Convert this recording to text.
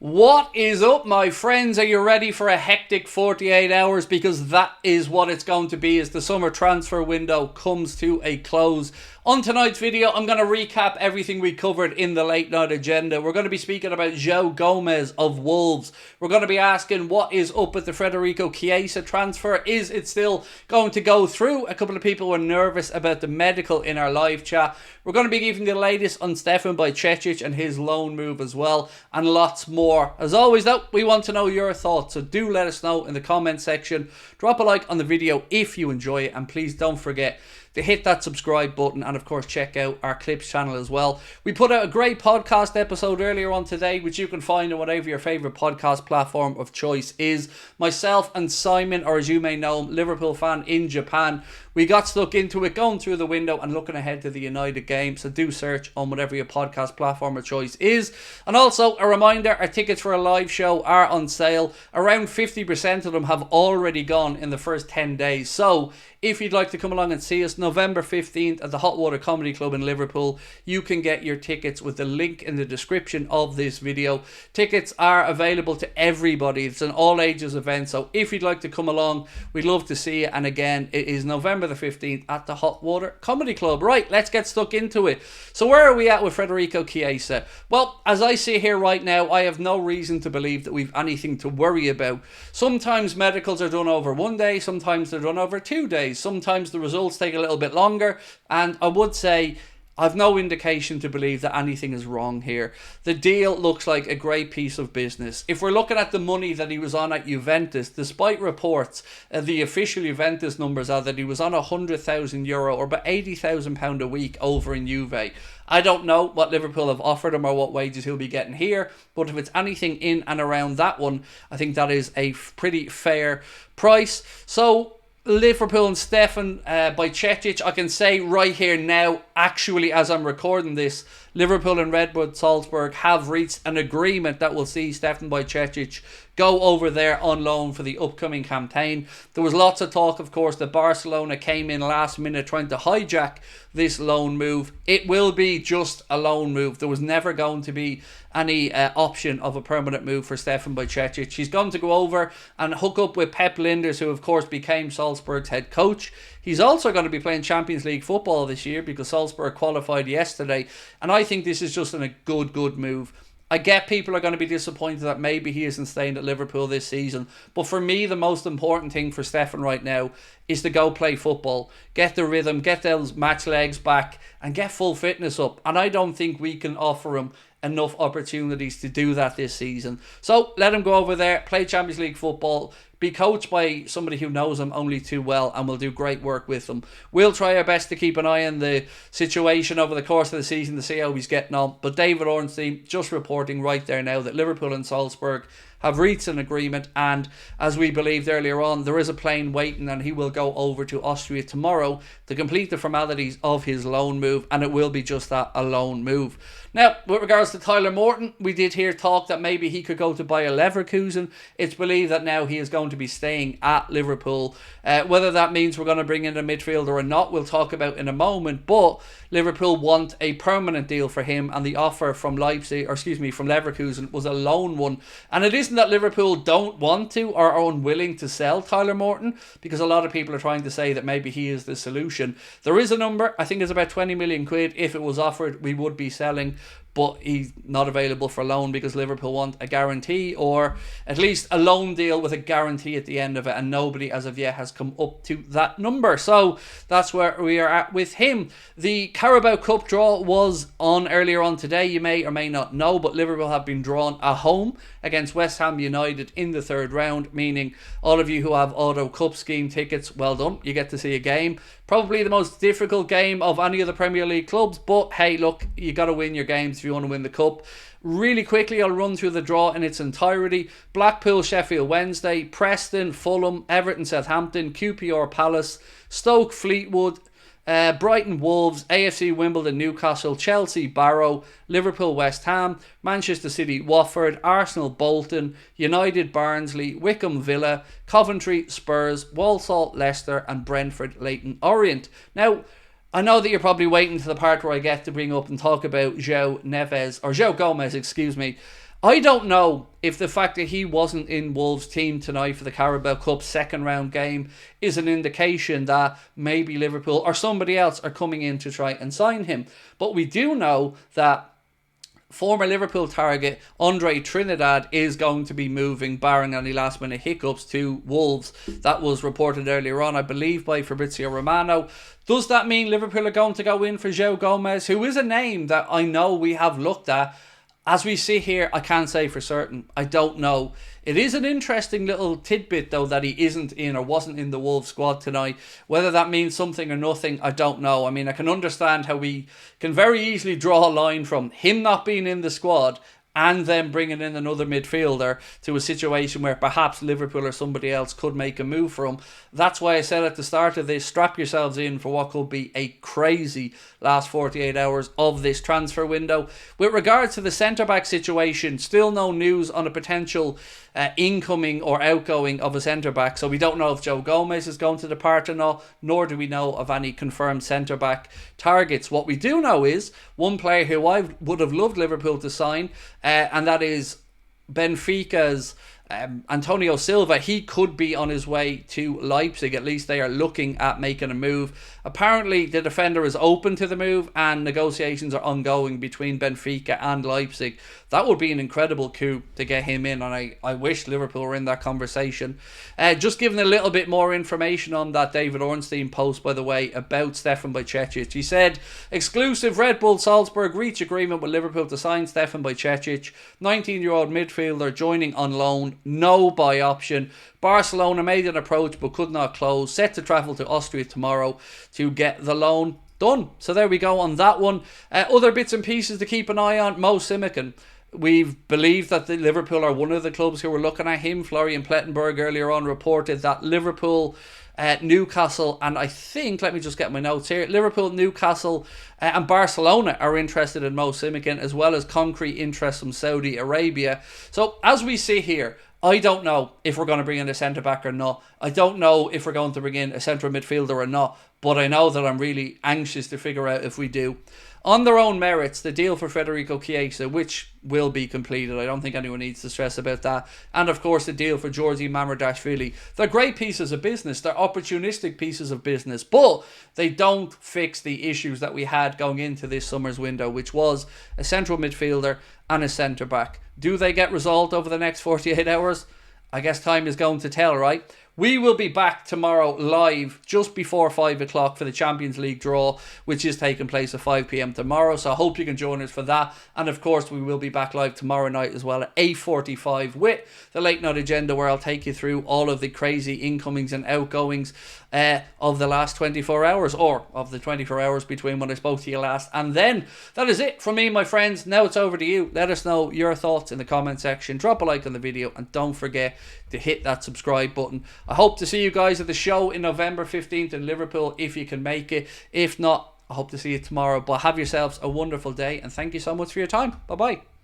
What is up, my friends? Are you ready for a hectic 48 hours? Because that is what it's going to be as the summer transfer window comes to a close. On tonight's video, I'm going to recap everything we covered in the late night agenda. We're going to be speaking about JOAO GOMES of Wolves. We're going to be asking what is up with the Federico Chiesa transfer. Is it still going to go through? A couple of people were nervous about the medical in our live chat. We're going to be giving the latest on Stefan Bajcetic and his loan move as well, and lots more. As always though, we want to know your thoughts, so do let us know in the comment section. Drop a like on the video if you enjoy it, and please don't forget to hit that subscribe button, and of course check out our clips channel as well. We put out a great podcast episode earlier on today, which you can find on whatever your favourite podcast platform of choice is. Myself and Simon, or as you may know him, Liverpool fan in Japan, we got stuck into it, going through the window and looking ahead to the United game. So do search on whatever your podcast platform of choice is. And also a reminder, our tickets for a live show are on sale. Around 50% of them have already gone in the first 10 days. So if you'd like to come along and see us November 15th at the Hot Water Comedy Club in Liverpool, you can get your tickets with the link in the description of this video. Tickets are available to everybody. It's an all ages event, so if you'd like to come along, we'd love to see you. And again, it is November the 15th at the Hot Water Comedy Club. Right, let's get stuck into it. So where are we at with Federico Chiesa? Well, as I see here right now, I have no reason to believe that we've anything to worry about. Sometimes medicals are done over one day, sometimes they're done over 2 days. Sometimes the results take a little bit longer, and I would say I've no indication to believe that anything is wrong here. The deal looks like a great piece of business. If we're looking at the money that he was on at Juventus, despite reports, the official Juventus numbers are that he was on €100,000 or about £80,000 a week over in Juve. I don't know what Liverpool have offered him or what wages he'll be getting here, but if it's anything in and around that one, I think that is a pretty fair price. So Liverpool and Stefan Bajcetic, I can say right here now, actually as I'm recording this, Liverpool and Red Bull Salzburg have reached an agreement that will see Stefan Bajcetic go over there on loan for the upcoming campaign. There was lots of talk, of course, that Barcelona came in last minute trying to hijack this loan move. It will be just a loan move. There was never going to be any option of a permanent move for Stefan Bajcetic. He's going to go over and hook up with Pep Linders, who of course became Salzburg's head coach. He's also going to be playing Champions League football this year because Salzburg qualified yesterday, and I think this is just a good move. I get people are going to be disappointed that maybe he isn't staying at Liverpool this season, but for me the most important thing for Stefan right now is to go play football, get the rhythm, get those match legs back and get full fitness up, and I don't think we can offer him enough opportunities to do that this season. So let him go over there, play Champions League football, be coached by somebody who knows him only too well and will do great work with him. We'll try our best to keep an eye on the situation over the course of the season to see how he's getting on. But David Ornstein just reporting right there now that Liverpool and Salzburg have reached an agreement, and as we believed earlier on, there is a plane waiting and he will go over to Austria tomorrow to complete the formalities of his loan move, and it will be just that, a loan move. Now, with regards to Tyler Morton, we did hear talk that maybe he could go to Bayer Leverkusen. It's believed that now he is going to be staying at Liverpool. Whether that means we're going to bring in a midfielder or not, we'll talk about in a moment, but Liverpool want a permanent deal for him, and the offer from from Leverkusen was a loan one. And it isn't that Liverpool don't want to or are unwilling to sell Tyler Morton, because a lot of people are trying to say that maybe he is the solution. There is a number, I think it's about 20 million quid. If it was offered, we would be selling, but he's not available for loan because Liverpool want a guarantee, or at least a loan deal with a guarantee at the end of it, and nobody as of yet has come up to that number. So that's where we are at with him. The Carabao Cup draw was on earlier on today. You may or may not know, but Liverpool have been drawn at home against West Ham United in the third round, meaning all of you who have Auto Cup scheme tickets, well done, you get to see a game. Probably the most difficult game of any of the Premier League clubs, but hey, look, you got to win your games if you want to win the cup. Really quickly, I'll run through the draw in its entirety. Blackpool, Sheffield Wednesday, Preston, Fulham, Everton, Southampton, QPR, Palace, Stoke, Fleetwood, Brighton, Wolves, AFC Wimbledon, Newcastle, Chelsea, Barrow, Liverpool, West Ham, Manchester City, Watford, Arsenal, Bolton, United, Barnsley, Wycombe, Villa, Coventry, Spurs, Walsall, Leicester, and Brentford, Leyton Orient. Now, I know that you're probably waiting to the part where I get to bring up and talk about JOAO GOMES, I don't know if the fact that he wasn't in Wolves' team tonight for the Carabao Cup second round game is an indication that maybe Liverpool or somebody else are coming in to try and sign him. But we do know that former Liverpool target Andre Trinidad is going to be moving, barring any last minute hiccups, to Wolves. That was reported earlier on, I believe, by Fabrizio Romano. Does that mean Liverpool are going to go in for JOAO GOMES, who is a name that I know we have looked at? As we see here, I can't say for certain. I don't know. It is an interesting little tidbit, though, that he isn't in or wasn't in the Wolves squad tonight. Whether that means something or nothing, I don't know. I mean, I can understand how we can very easily draw a line from him not being in the squad and then bringing in another midfielder to a situation where perhaps Liverpool or somebody else could make a move for him. That's why I said at the start of this, strap yourselves in for what could be a crazy last 48 hours of this transfer window. With regards to the centre-back situation, still no news on a potential incoming or outgoing of a centre-back. So we don't know if JOAO GOMES is going to depart or not, nor do we know of any confirmed centre-back targets. What we do know is one player who I would have loved Liverpool to sign, and that is Benfica's Antonio Silva. He could be on his way to Leipzig. At least they are looking at making a move. Apparently the defender is open to the move and negotiations are ongoing between Benfica and Leipzig. That would be an incredible coup to get him in, and I wish Liverpool were in that conversation. Just giving a little bit more information on that David Ornstein post, by the way, about Stefan Bajcetic. He said, exclusive: Red Bull Salzburg reach agreement with Liverpool to sign Stefan Bajcetic, 19-year-old midfielder joining on loan, no buy option. Barcelona made an approach but could not close, set to travel to Austria tomorrow to get the loan done. So there we go on that one. Other bits and pieces to keep an eye on: Mo Simican. We've believed that the Liverpool are one of the clubs who were looking at him. Florian Plettenberg earlier on reported that Liverpool, Newcastle, and I think, let me just get my notes here, Liverpool, Newcastle and Barcelona are interested in Mo Simican, as well as concrete interest from Saudi Arabia. So as we see here, I don't know if we're going to bring in a centre-back or not. I don't know if we're going to bring in a central midfielder or not, but I know that I'm really anxious to figure out if we do. On their own merits, the deal for Federico Chiesa, which will be completed, I don't think anyone needs to stress about that, and of course the deal for Georgi Mamardashvili. They're great pieces of business, they're opportunistic pieces of business, but they don't fix the issues that we had going into this summer's window, which was a central midfielder and a centre-back. Do they get resolved over the next 48 hours? I guess time is going to tell, right? We will be back tomorrow live just before 5 o'clock for the Champions League draw, which is taking place at 5 p.m. tomorrow. So I hope you can join us for that. And of course, we will be back live tomorrow night as well at 8:45 with the Late Night Agenda, where I'll take you through all of the crazy incomings and outgoings of the last 24 hours, or of the 24 hours between when I spoke to you last. And then that is it from me, my friends. Now it's over to you. Let us know your thoughts in the comment section. Drop a like on the video and don't forget to hit that subscribe button. I hope to see you guys at the show in November 15th in Liverpool if you can make it. If not, I hope to see you tomorrow. But have yourselves a wonderful day, and thank you so much for your time. Bye bye.